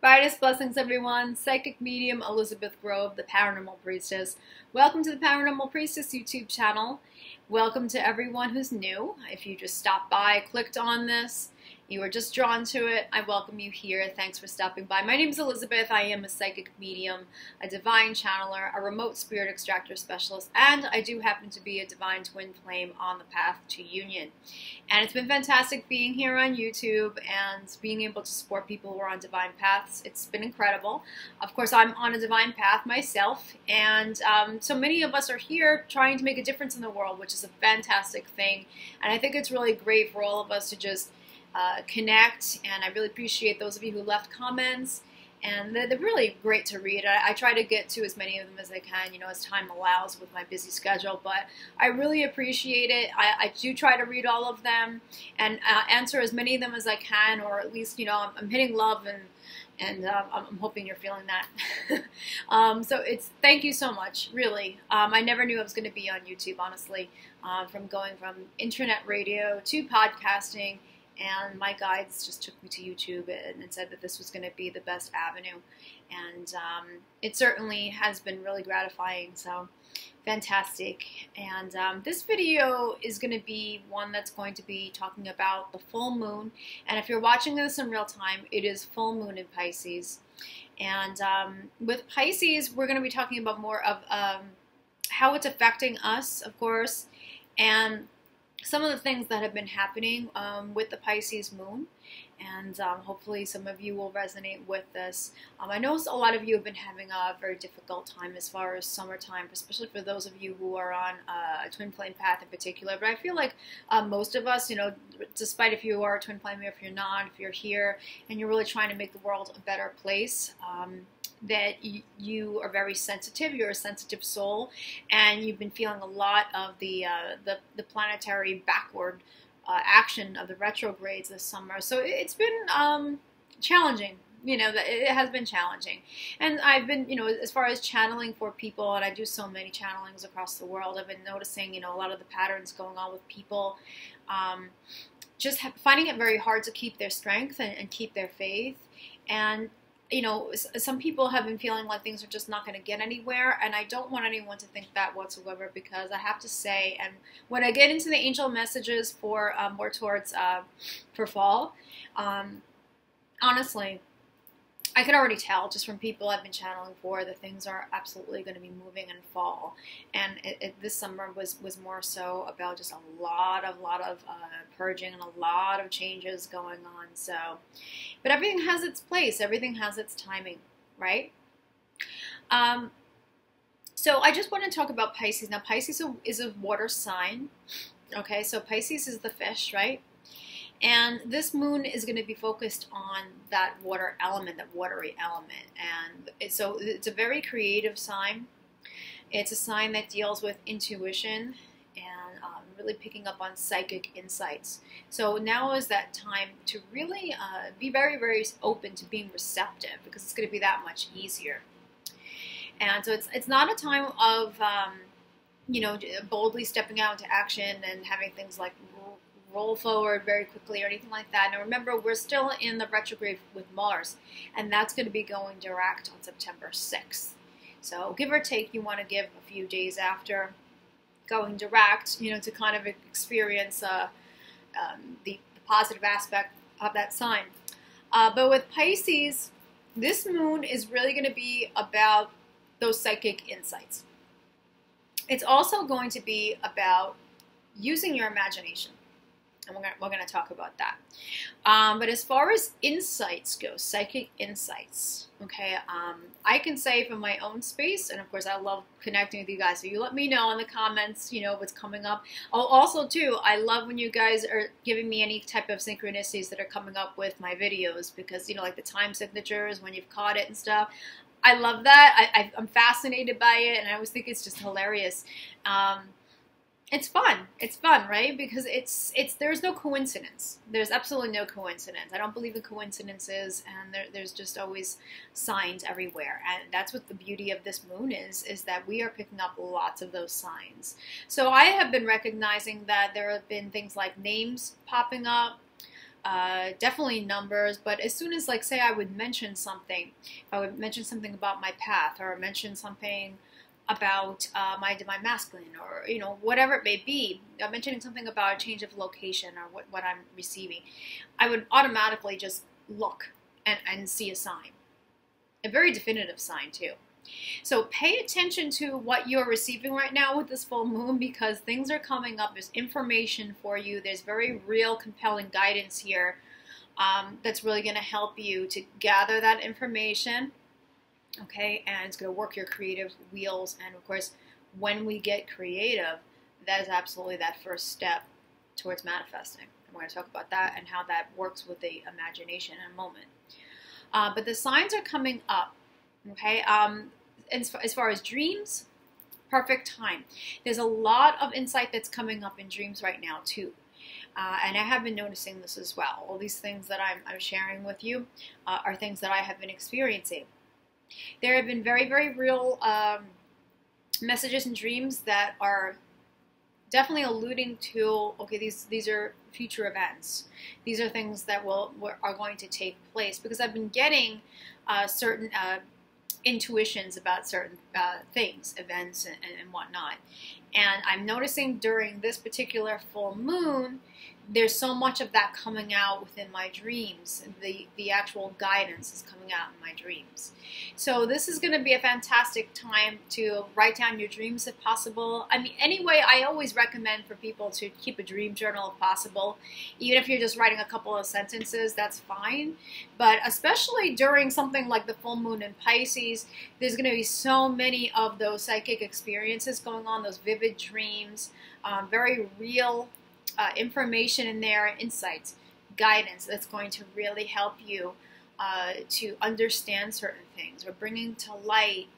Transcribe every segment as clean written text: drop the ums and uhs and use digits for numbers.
Brightest blessings, everyone. Psychic medium Elizabeth Grove, the Paranormal Priestess. Welcome to the Paranormal Priestess YouTube channel. Welcome to everyone who's new. If you just stopped by, clicked on this, you were just drawn to it, I welcome you here. Thanks for stopping by. My name is Elizabeth. I am a psychic medium, a divine channeler, a remote spirit extractor specialist, and I do happen to be a divine twin flame on the path to union. And it's been fantastic being here on YouTube and being able to support people who are on divine paths. It's been incredible. Of course, I'm on a divine path myself, and so many of us are here trying to make a difference in the world, which is a fantastic thing. And I think it's really great for all of us to just connect, and I really appreciate those of you who left comments, and they're really great to read. I try to get to as many of them as I can, as time allows with my busy schedule, but I really appreciate it. I do try to read all of them and answer as many of them as I can, or at least, I'm hitting love, and I'm hoping you're feeling that. So thank you so much, really. I never knew I was going to be on YouTube, honestly, from going from internet radio to podcasting. And my guides just took me to YouTube and said that this was going to be the best avenue. And it certainly has been really gratifying, so fantastic. And this video is going to be one that's going to be talking about the full moon. And if you're watching this in real time, it is full moon in Pisces. And with Pisces, we're going to be talking about more of how it's affecting us, of course, and some of the things that have been happening with the Pisces moon, and hopefully some of you will resonate with this. I know a lot of you have been having a very difficult time as far as summertime, especially for those of you who are on a twin flame path in particular, but I feel like most of us, despite if you are a twin flame or if you're not, if you're here and you're really trying to make the world a better place, that you are very sensitive. You're a sensitive soul, and you've been feeling a lot of the planetary backward action of the retrogrades this summer. So it's been challenging. It has been challenging. And I've been, as far as channeling for people, and I do so many channelings across the world, I've been noticing, a lot of the patterns going on with people, just finding it very hard to keep their strength and keep their faith. And some people have been feeling like things are just not going to get anywhere, and I don't want anyone to think that whatsoever, because I have to say, and when I get into the angel messages for more towards for fall, honestly, I can already tell just from people I've been channeling for that things are absolutely going to be moving in fall, and this summer was more so about just a lot of purging and a lot of changes going on. So, but everything has its place, everything has its timing, right? So I just want to talk about Pisces. Now, Pisces is a water sign, okay? So Pisces is the fish, right? And this moon is going to be focused on that water element, that watery element. And so it's a very creative sign. It's a sign that deals with intuition and really picking up on psychic insights. So now is that time to really be very, very open to being receptive, because it's going to be that much easier. And so it's not a time of, boldly stepping out into action and having things like roll forward very quickly or anything like that. Now remember, we're still in the retrograde with Mars, and that's going to be going direct on September 6th. So give or take, you want to give a few days after going direct, to kind of experience the positive aspect of that sign. But with Pisces, this moon is really going to be about those psychic insights. It's also going to be about using your imagination. And we're going to talk about that. But as far as insights go, psychic insights, okay, I can say from my own space, and of course I love connecting with you guys, so you let me know in the comments, what's coming up. Also, too, I love when you guys are giving me any type of synchronicities that are coming up with my videos, because, like the time signatures, when you've caught it and stuff. I love that. I'm fascinated by it, and I always think it's just hilarious. It's fun, right? Because there's no coincidence. There's absolutely no coincidence. I don't believe in coincidences, and there's just always signs everywhere. And that's what the beauty of this moon is that we are picking up lots of those signs. So I have been recognizing that there have been things like names popping up, definitely numbers, but as soon as, like, say I would mention something, if I would mention something about my path, or mention something about my masculine, or whatever it may be, mentioning something about a change of location or what I'm receiving, I would automatically just look and see a sign, a very definitive sign too. So pay attention to what you're receiving right now with this full moon, because things are coming up. There's information for you. There's very real, compelling guidance here that's really going to help you to gather that information, okay? And it's going to work your creative wheels. And of course, when we get creative, that is absolutely that first step towards manifesting. And we're going to talk about that and how that works with the imagination in a moment. But the signs are coming up. Okay, as far as dreams, perfect time. There's a lot of insight that's coming up in dreams right now too, and I have been noticing this as well. All these things that I'm sharing with you are things that I have been experiencing. There have been very, very real messages and dreams that are definitely alluding to, okay, these are future events. These are things that are going to take place, because I've been getting certain intuitions about certain things, events, and whatnot. And I'm noticing during this particular full moon, there's so much of that coming out within my dreams. The actual guidance is coming out in my dreams. So this is going to be a fantastic time to write down your dreams if possible. I mean, anyway, I always recommend for people to keep a dream journal if possible. Even if you're just writing a couple of sentences, that's fine. But especially during something like the full moon in Pisces, there's going to be so many of those psychic experiences going on, those vivid dreams, very real information in there, insights, guidance that's going to really help you to understand certain things. We're bringing to light,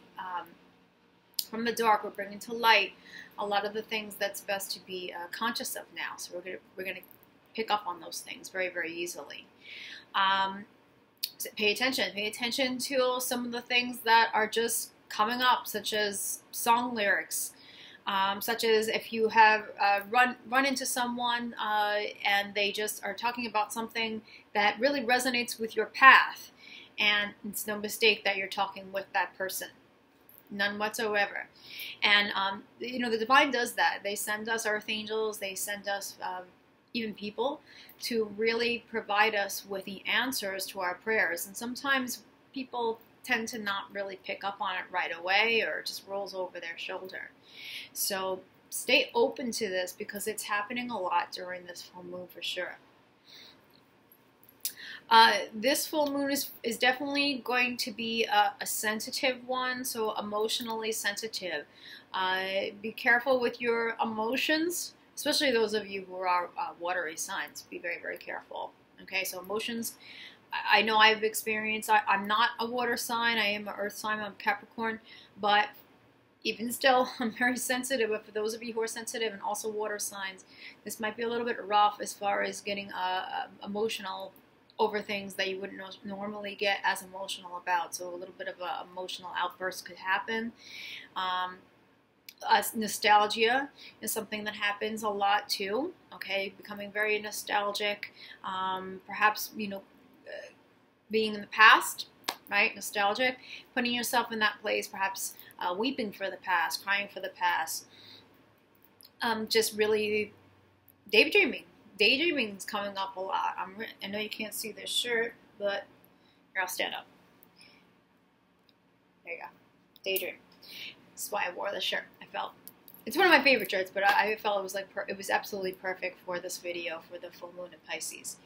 from the dark, we're bringing to light a lot of the things that's best to be conscious of now. So we're gonna pick up on those things very, very easily. So pay attention to some of the things that are just coming up, such as song lyrics. Such as if you have run into someone and they just are talking about something that really resonates with your path, and it's no mistake that you're talking with that person, none whatsoever. And the divine does that. They send us earth angels, they send us even people to really provide us with the answers to our prayers. And sometimes people tend to not really pick up on it right away, or it just rolls over their shoulder. So stay open to this, because it's happening a lot during this full moon for sure. This full moon is definitely going to be a sensitive one, so emotionally sensitive. Be careful with your emotions, especially those of you who are watery signs. Be very, very careful. Okay, so emotions, I know I've experienced, I'm not a water sign, I am an earth sign, I'm Capricorn, but even still, I'm very sensitive. But for those of you who are sensitive and also water signs, this might be a little bit rough as far as getting emotional over things that you wouldn't normally get as emotional about. So a little bit of an emotional outburst could happen. Nostalgia is something that happens a lot too. Okay, becoming very nostalgic. Perhaps, being in the past, right? Nostalgic, putting yourself in that place, perhaps weeping for the past, crying for the past. Just really daydreaming. Daydreaming is coming up a lot. I know you can't see this shirt, but here, I'll stand up. There you go. Daydream. That's why I wore this shirt. I felt it's one of my favorite shirts, but I felt it was it was absolutely perfect for this video for the full moon in Pisces.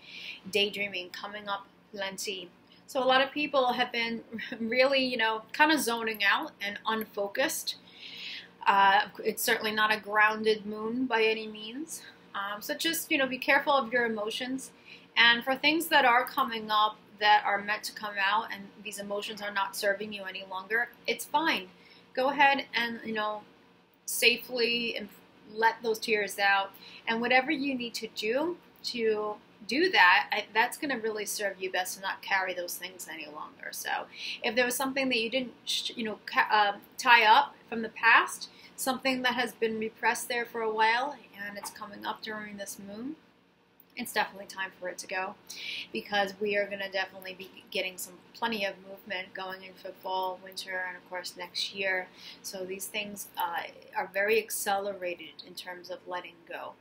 Daydreaming coming up plenty. So a lot of people have been really, kind of zoning out and unfocused. It's certainly not a grounded moon by any means. So just, be careful of your emotions. And for things that are coming up that are meant to come out and these emotions are not serving you any longer, it's fine. Go ahead and, safely and let those tears out. And whatever you need to do that, that's going to really serve you best to not carry those things any longer. So if there was something that you didn't, tie up from the past, something that has been repressed there for a while and it's coming up during this moon, it's definitely time for it to go, because we are going to definitely be getting plenty of movement going into fall, winter, and of course next year. So these things are very accelerated in terms of letting go.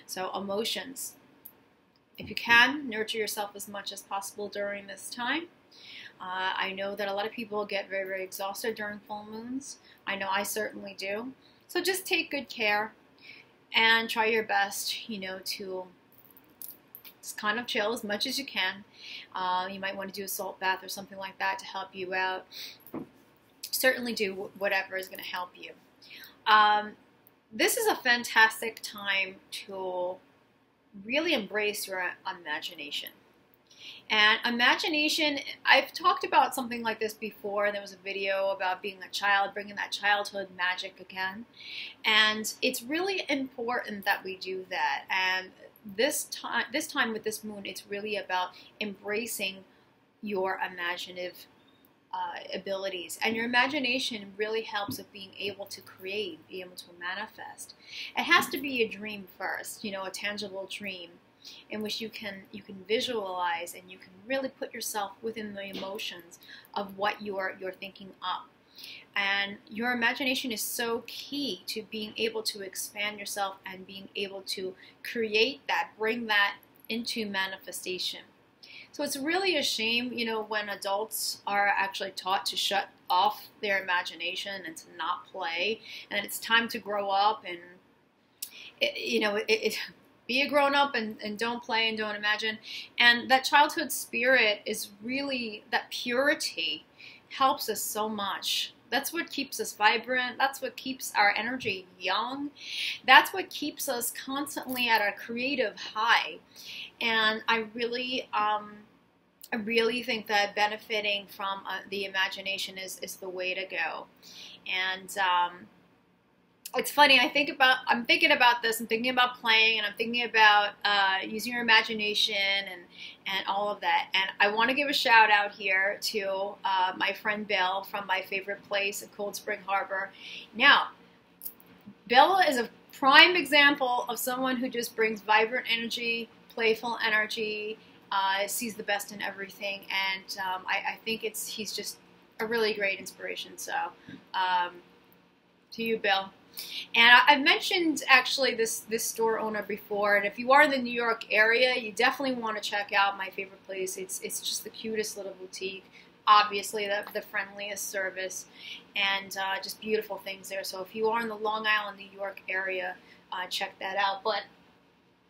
So emotions, if you can, nurture yourself as much as possible during this time. I know that a lot of people get very, very exhausted during full moons. I know I certainly do. So just take good care and try your best, you know, to just kind of chill as much as you can. You might want to do a salt bath or something like that to help you out. Certainly do whatever is going to help you. This is a fantastic time to really embrace your imagination. And imagination, I've talked about something like this before. There was a video about being a child, bringing that childhood magic again. And it's really important that we do that. And this time with this moon, it's really about embracing your imaginative abilities. And your imagination really helps with being able to create, be able to manifest. It has to be a dream first, you know, a tangible dream in which you can visualize and you can really put yourself within the emotions of what you're thinking up. And your imagination is so key to being able to expand yourself and being able to create that, bring that into manifestation. So it's really a shame, you know, when adults are actually taught to shut off their imagination and to not play, and it's time to grow up and, be a grown-up and don't play and don't imagine. And that childhood spirit is really, that purity helps us so much. That's what keeps us vibrant. That's what keeps our energy young. That's what keeps us constantly at a creative high. And I really think that benefiting from the imagination is the way to go. And it's funny, I'm thinking about this, I'm thinking about playing, and I'm thinking about using your imagination and all of that. And I want to give a shout out here to my friend Bill from my favorite place in Cold Spring Harbor. Now, Bill is a prime example of someone who just brings vibrant energy, playful energy, sees the best in everything, and I think he's just a really great inspiration. So, to you, Bill. And I've mentioned actually this store owner before, and if you are in the New York area, you definitely want to check out my favorite place. It's just the cutest little boutique, obviously the friendliest service, and just beautiful things there. So if you are in the Long Island, New York area, check that out. But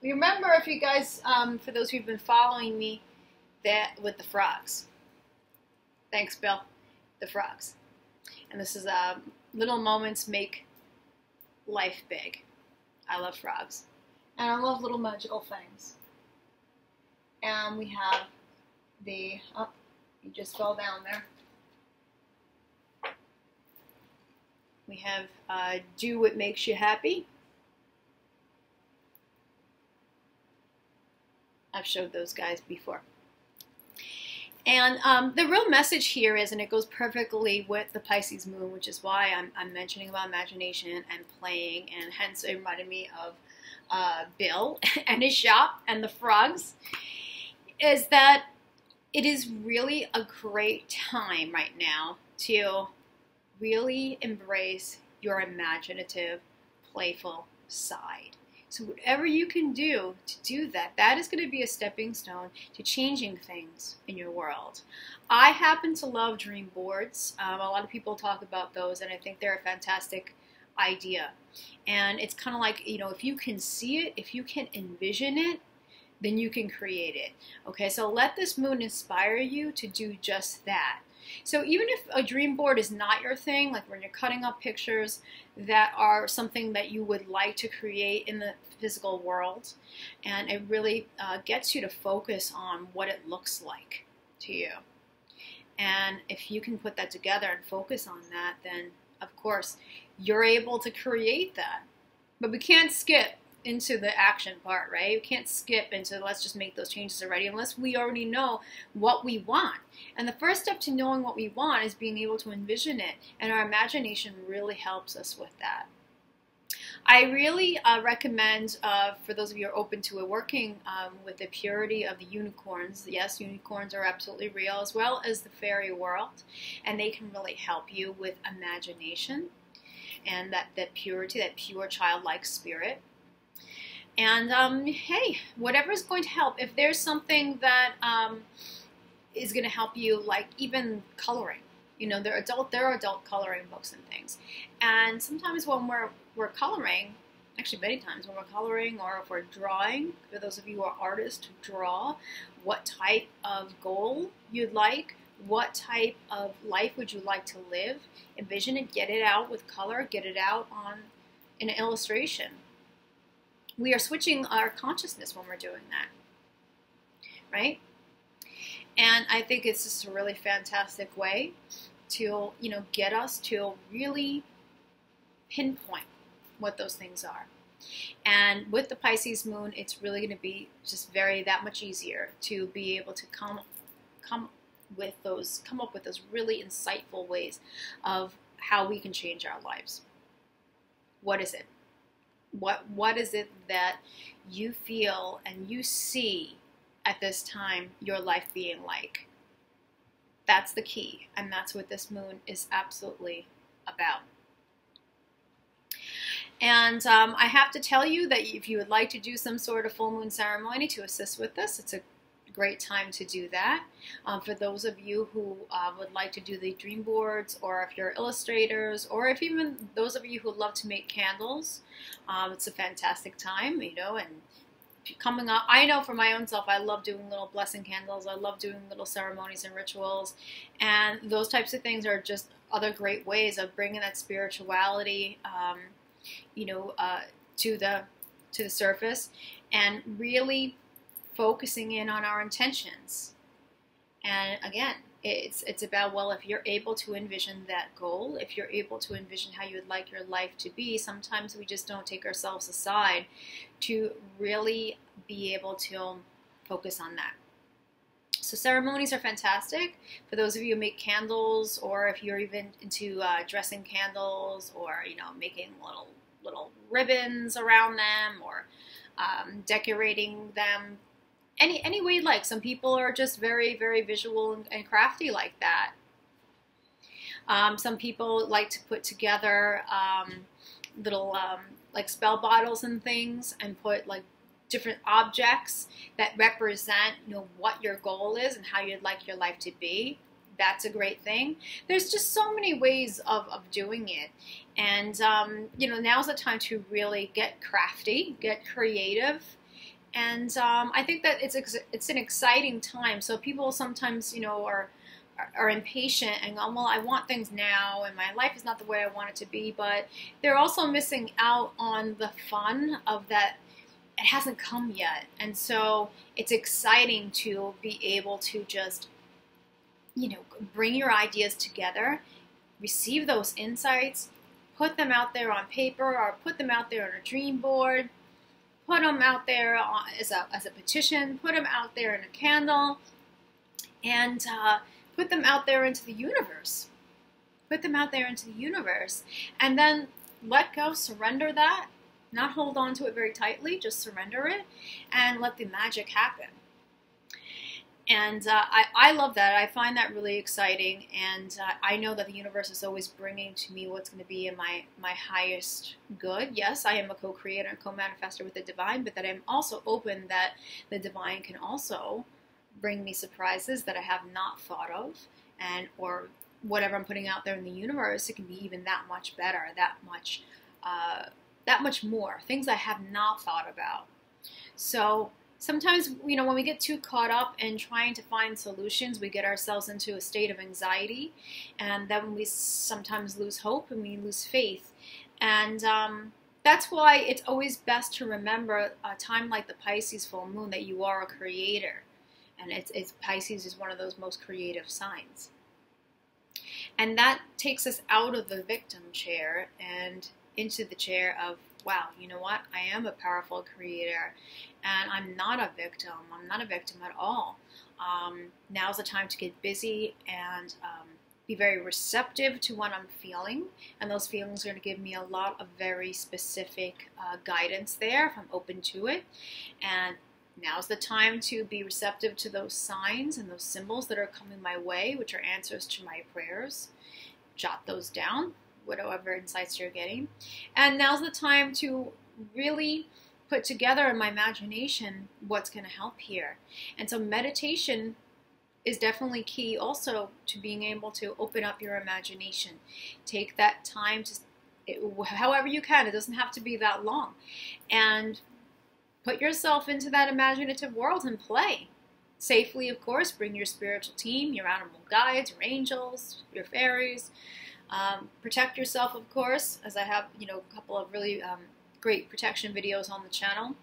remember, if you guys, for those who've been following me, that with the frogs. Thanks, Bill. The frogs. And this is Little Moments Make Life Big. I love frogs. And I love little magical things. And we have the, oh, you just fell down there. We have Do What Makes You Happy. I've showed those guys before. And the real message here is, and it goes perfectly with the Pisces moon, which is why I'm mentioning about imagination and playing, and hence it reminded me of Bill and his shop and the frogs, is that it is really a great time right now to really embrace your imaginative, playful side. So whatever you can do to do that, that is going to be a stepping stone to changing things in your world. I happen to love dream boards. A lot of people talk about those, and I think they're a fantastic idea. And it's kind of like, you know, if you can see it, if you can envision it, then you can create it. Okay, so let this moon inspire you to do just that. So even if a dream board is not your thing, like when you're cutting up pictures that are something that you would like to create in the physical world, and it really gets you to focus on what it looks like to you. And if you can put that together and focus on that, then of course you're able to create that. But we can't skip into the action part, right? We can't skip into let's just make those changes already unless we already know what we want. And the first step to knowing what we want is being able to envision it, and our imagination really helps us with that. I really recommend, for those of you who are open to it, working with the purity of the unicorns. Yes, unicorns are absolutely real, as well as the fairy world, and they can really help you with imagination and that purity, that pure childlike spirit. And hey, whatever is going to help. If there's something that is going to help you, like even coloring. You know, there are adult coloring books and things. And sometimes when we're coloring, actually many times when we're coloring or if we're drawing, for those of you who are artists who draw, what type of goal you'd like, what type of life would you like to live, envision it, get it out with color, get it out on an illustration. We are switching our consciousness when we're doing that, right? And I think it's just a really fantastic way to, you know, get us to really pinpoint what those things are. And with the Pisces moon, it's really going to be just that much easier to be able to come up with those really insightful ways of how we can change our lives. What is it? What is it that you feel and you see at this time your life being like? That's the key, and that's what this moon is absolutely about. And I have to tell you that if you would like to do some sort of full moon ceremony to assist with this, it's a great time to do that. For those of you who would like to do the dream boards, or if you're illustrators, or if even those of you who love to make candles, it's a fantastic time, you know. And coming up, I know for my own self, I love doing little blessing candles. I love doing little ceremonies and rituals, and those types of things are just other great ways of bringing that spirituality, you know, to the surface, and really focusing in on our intentions. And again, it's about, well, if you're able to envision that goal, if you're able to envision how you would like your life to be, sometimes we just don't take ourselves aside to really be able to focus on that. So ceremonies are fantastic for those of you who make candles, or if you're even into dressing candles, or, you know, making little ribbons around them, or decorating them any way you'd like. Some people are just very, very visual and crafty like that. Some people like to put together little like spell bottles and things, and put like different objects that represent, you know, what your goal is and how you'd like your life to be. That's a great thing. There's just so many ways of doing it. And, you know, now's the time to really get crafty, get creative. And I think that it's an exciting time. So people sometimes, you know, are impatient and go, well, I want things now, and my life is not the way I want it to be. But they're also missing out on the fun of that. It hasn't come yet. And so it's exciting to be able to just, you know, bring your ideas together, receive those insights, put them out there on paper, or put them out there on a dream board, put them out there as a petition, put them out there in a candle, and put them out there into the universe. Put them out there into the universe. And then let go, surrender that, not hold on to it very tightly, just surrender it, and let the magic happen. And I love that. I find that really exciting, and I know that the universe is always bringing to me what's going to be in my highest good. Yes, I am a co-creator and co-manifester with the divine, but that I'm also open that the divine can also bring me surprises that I have not thought of, and or whatever I'm putting out there in the universe, it can be even that much better, that much more, things I have not thought about. So sometimes, you know, when we get too caught up in trying to find solutions, we get ourselves into a state of anxiety, and then we sometimes lose hope and we lose faith. And that's why it's always best to remember a time like the Pisces full moon that you are a creator. And Pisces is one of those most creative signs. And that takes us out of the victim chair and into the chair of, wow, you know what? I am a powerful creator, and I'm not a victim. I'm not a victim at all. Now's the time to get busy and be very receptive to what I'm feeling, and those feelings are going to give me a lot of very specific guidance there if I'm open to it. And now's the time to be receptive to those signs and those symbols that are coming my way, which are answers to my prayers. Jot those down, whatever insights you're getting. And now's the time to really put together in my imagination what's going to help here. And so meditation is definitely key also to being able to open up your imagination. Take that time to, however you can, it doesn't have to be that long, and put yourself into that imaginative world and play. Safely, of course. Bring your spiritual team, your animal guides, your angels, your fairies. Protect yourself, of course, as I have, a couple of really great protection videos on the channel.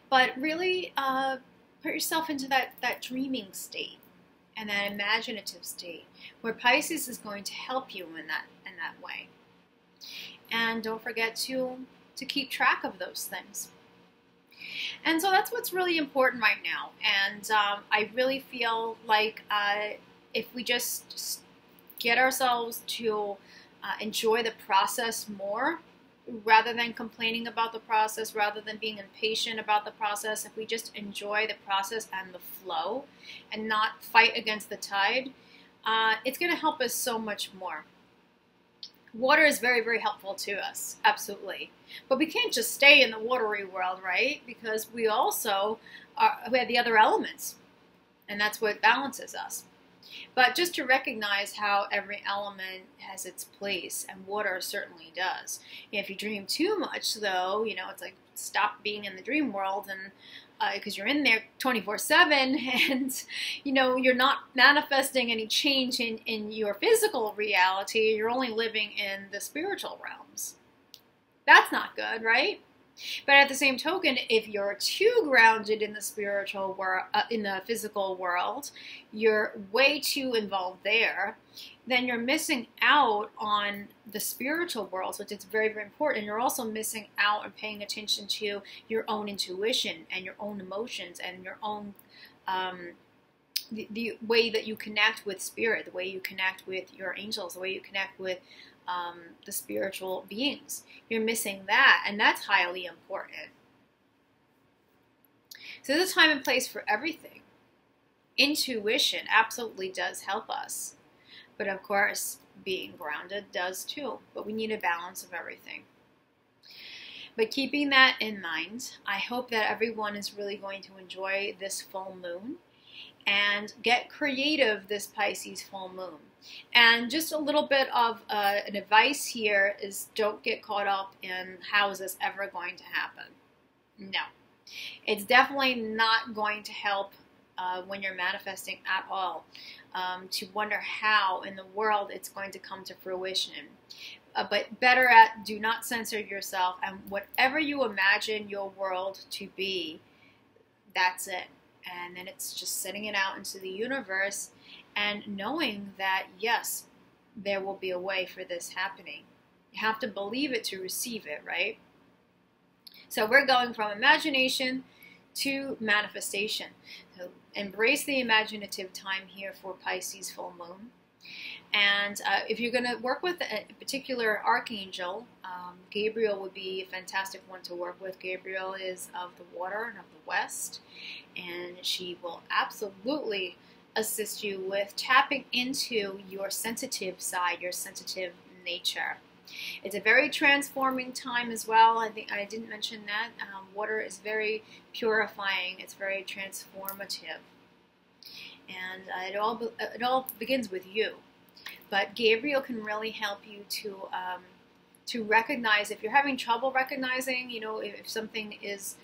But really put yourself into that dreaming state and that imaginative state where Pisces is going to help you in that way. And don't forget to keep track of those things. And so that's what's really important right now. And I really feel like if we just get ourselves to enjoy the process more, rather than complaining about the process, rather than being impatient about the process, if we just enjoy the process and the flow and not fight against the tide, it's going to help us so much more. Water is very, very helpful to us, absolutely. But we can't just stay in the watery world, right? Because we also we have the other elements, and that's what balances us. But just to recognize how every element has its place, and water certainly does. If you dream too much, though, it's like stop being in the dream world, and because you're in there 24/7, and you're not manifesting any change in your physical reality. You're only living in the spiritual realms. That's not good, right? But at the same token, if you're too grounded in the spiritual world, in the physical world, you're way too involved there, then you're missing out on the spiritual world, which is very, very important. You're also missing out on paying attention to your own intuition and your own emotions and your own the way that you connect with spirit, the way you connect with your angels, the way you connect with the spiritual beings. You're missing that, and that's highly important. So there's a time and place for everything. Intuition absolutely does help us, but of course being grounded does too. But we need a balance of everything. But keeping that in mind, I hope that everyone is really going to enjoy this full moon and get creative this Pisces full moon. And just a little bit of an advice here is don't get caught up in how is this ever going to happen. No. It's definitely not going to help when you're manifesting at all to wonder how in the world it's going to come to fruition. But better at do not censor yourself, and whatever you imagine your world to be, that's it. And then it's just sending it out into the universe and knowing that, yes, there will be a way for this happening. You have to believe it to receive it, right? So we're going from imagination to manifestation. So embrace the imaginative time here for Pisces full moon. And if you're going to work with a particular archangel, Gabriel would be a fantastic one to work with. Gabriel is of the water and of the west, and she will absolutely assist you with tapping into your sensitive side, your sensitive nature. It's a very transforming time as well. I think I didn't mention that. Water is very purifying. It's very transformative. And it all begins with you. But Gabriel can really help you to recognize, if you're having trouble recognizing, if something is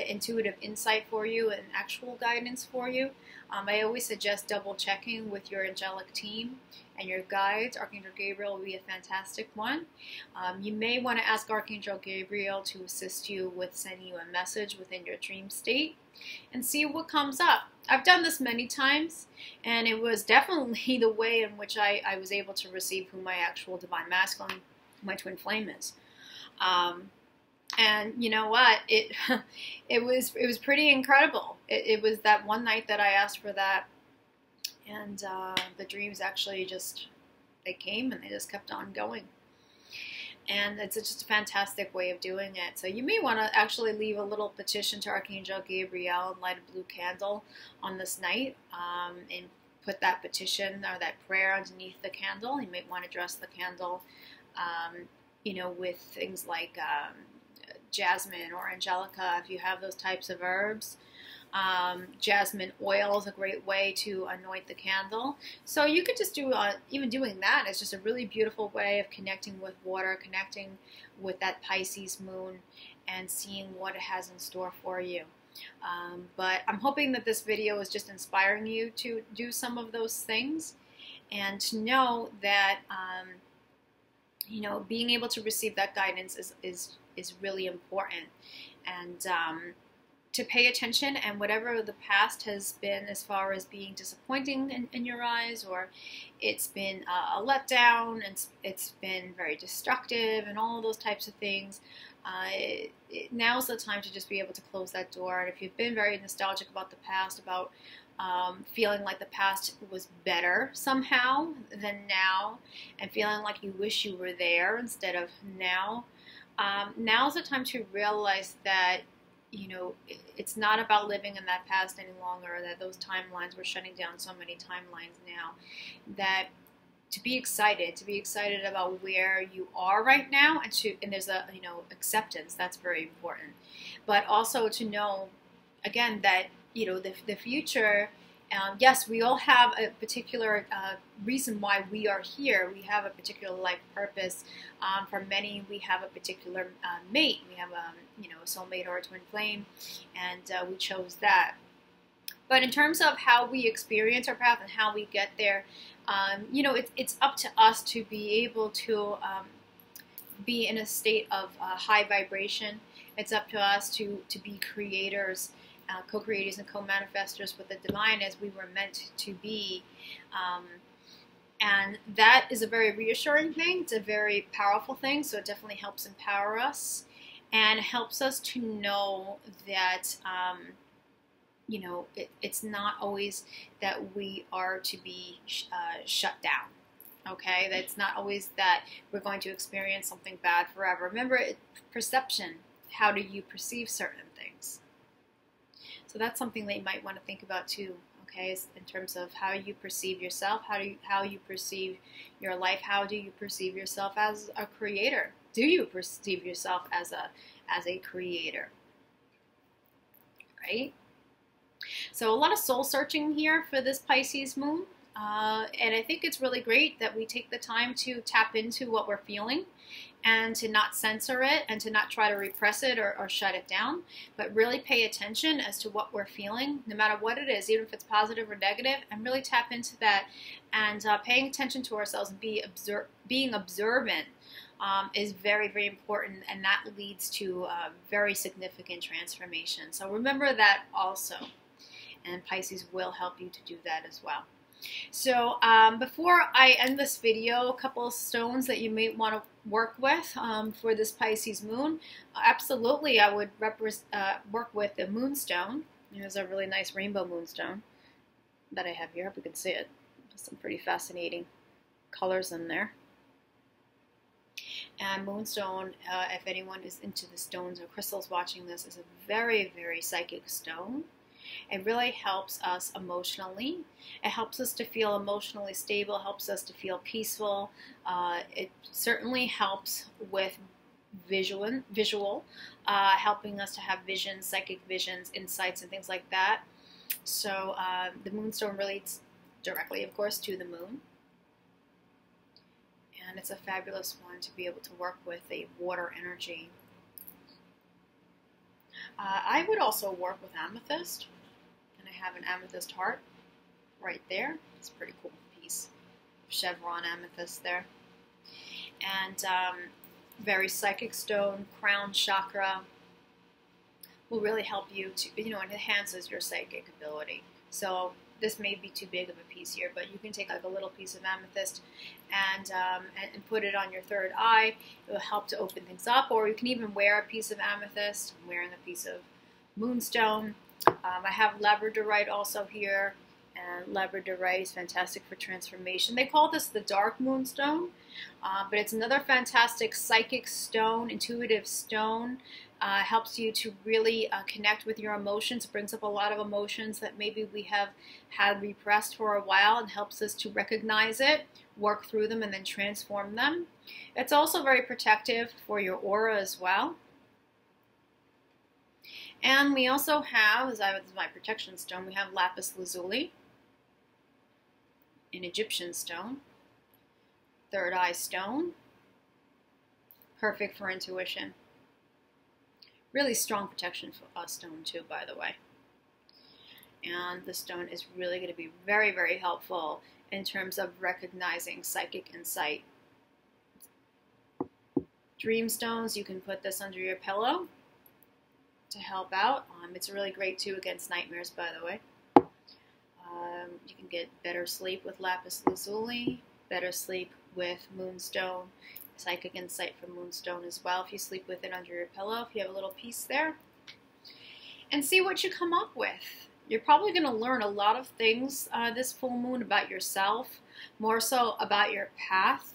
intuitive insight for you and actual guidance for you. I always suggest double checking with your angelic team and your guides. Archangel Gabriel will be a fantastic one. You may want to ask Archangel Gabriel to assist you with sending you a message within your dream state and see what comes up. I've done this many times, and it was definitely the way in which I was able to receive who my actual divine masculine, my twin flame is. And you know what? It was pretty incredible. It was that one night that I asked for that, And the dreams actually just, they came and they just kept on going. And it's just a fantastic way of doing it. So you may want to actually leave a little petition to Archangel Gabriel and light a blue candle on this night, and put that petition or that prayer underneath the candle. You might want to dress the candle, you know, with things like jasmine or angelica if you have those types of herbs. Jasmine oil is a great way to anoint the candle. So you could just do, even doing that is just a really beautiful way of connecting with water, connecting with that Pisces moon, and seeing what it has in store for you. But I'm hoping that this video is just inspiring you to do some of those things, and to know that, you know, being able to receive that guidance is really important. And to pay attention, and whatever the past has been as far as being disappointing in your eyes, or it's been a letdown and it's been very destructive and all of those types of things, now's the time to just be able to close that door. And if you've been very nostalgic about the past, about feeling like the past was better somehow than now, and feeling like you wish you were there instead of now, now's the time to realize that, you know, it's not about living in that past any longer, that those timelines, we're shutting down so many timelines now, that to be excited about where you are right now, and there's a, you know, acceptance. That's very important. But also to know, again, that, you know, the future, yes, we all have a particular reason why we are here. We have a particular life purpose. For many, we have a particular mate. We have a, you know, a soulmate or a twin flame, and we chose that. But in terms of how we experience our path and how we get there, you know, it's up to us to be able to be in a state of high vibration. It's up to us to be creators, co-creators and co-manifestors with the divine as we were meant to be. And that is a very reassuring thing. It's a very powerful thing. So it definitely helps empower us, and helps us to know that, you know, it's not always that we are to be shut down. Okay, that's not always that we're going to experience something bad forever. Remember, perception. How do you perceive certain things? So that's something that you might want to think about too. Okay, in terms of how you perceive yourself, how you perceive your life, how do you perceive yourself as a creator? Do you perceive yourself as a creator? Right? So a lot of soul searching here for this Pisces moon. And I think it's really great that we take the time to tap into what we're feeling, and to not censor it, and to not try to repress it or shut it down, but really pay attention as to what we're feeling, no matter what it is, even if it's positive or negative, and really tap into that. And paying attention to ourselves and being observant is very, very important, and that leads to very significant transformation. So remember that also, and Pisces will help you to do that as well. So before I end this video, a couple of stones that you may want to work with for this Pisces moon. Absolutely, I would work with the moonstone. There's a really nice rainbow moonstone that I have here. I hope you can see it. There's some pretty fascinating colors in there. And moonstone, if anyone is into the stones or crystals watching this, is a very, very psychic stone. It really helps us emotionally. It helps us to feel emotionally stable, helps us to feel peaceful. It certainly helps with visual, helping us to have visions, psychic visions, insights, and things like that. So the moonstone relates directly, of course, to the moon. And it's a fabulous one to be able to work with a water energy. I would also work with amethyst. And I have an amethyst heart right there. It's a pretty cool piece. Chevron amethyst there. And very psychic stone, crown chakra, will really help you to, you know, it enhances your psychic ability. So this may be too big of a piece here, but you can take like a little piece of amethyst and put it on your third eye. It will help to open things up, or you can even wear a piece of amethyst. I'm wearing a piece of moonstone. I have labradorite also here, And labradorite is fantastic for transformation. They call this the dark moonstone, but it's another fantastic psychic stone, intuitive stone. Helps you to really connect with your emotions. It brings up a lot of emotions that maybe we have had repressed for a while, and helps us to recognize it, work through them, and then transform them. It's also very protective for your aura as well. And we also have, as my protection stone, we have lapis lazuli, an Egyptian stone, third eye stone, perfect for intuition. Really strong protection stone too, by the way. And the stone is really going to be very, very helpful in terms of recognizing psychic insight. Dream stones, you can put this under your pillow to help out. It's really great too against nightmares, by the way. You can get better sleep with lapis lazuli, better sleep with moonstone, psychic insight from moonstone as well if you sleep with it under your pillow, if you have a little piece there. And see what you come up with. You're probably going to learn a lot of things this full moon about yourself, more so about your path.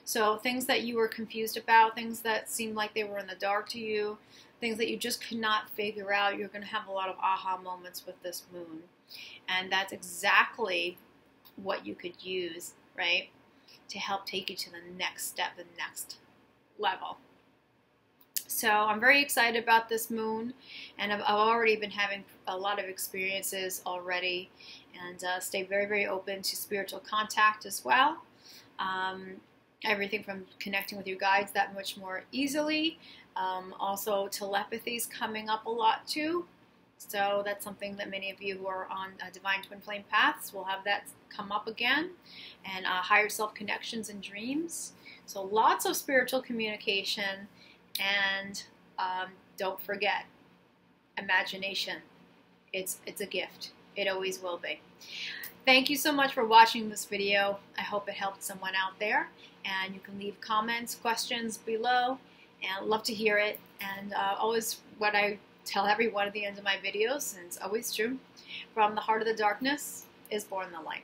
So things that you were confused about, things that seemed like they were in the dark to you, things that you just could not figure out, you're going to have a lot of aha moments with this moon. And that's exactly what you could use, right, to help take you to the next step, the next level. So I'm very excited about this moon, and I've already been having a lot of experiences already, and stay very, very open to spiritual contact as well. Everything from connecting with your guides that much more easily. Also telepathy is coming up a lot too. So that's something that many of you who are on Divine Twin Flame paths will have that come up again. And higher self connections and dreams. So lots of spiritual communication. And don't forget, imagination. It's a gift. It always will be. Thank you so much for watching this video. I hope it helped someone out there. And you can leave comments, questions below. And I'd love to hear it. And always what I tell everyone at the end of my videos, and it's always true, from the heart of the darkness is born the light.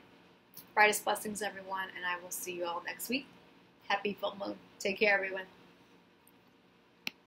Brightest blessings, everyone, and I will see you all next week. Happy full moon. Take care, everyone.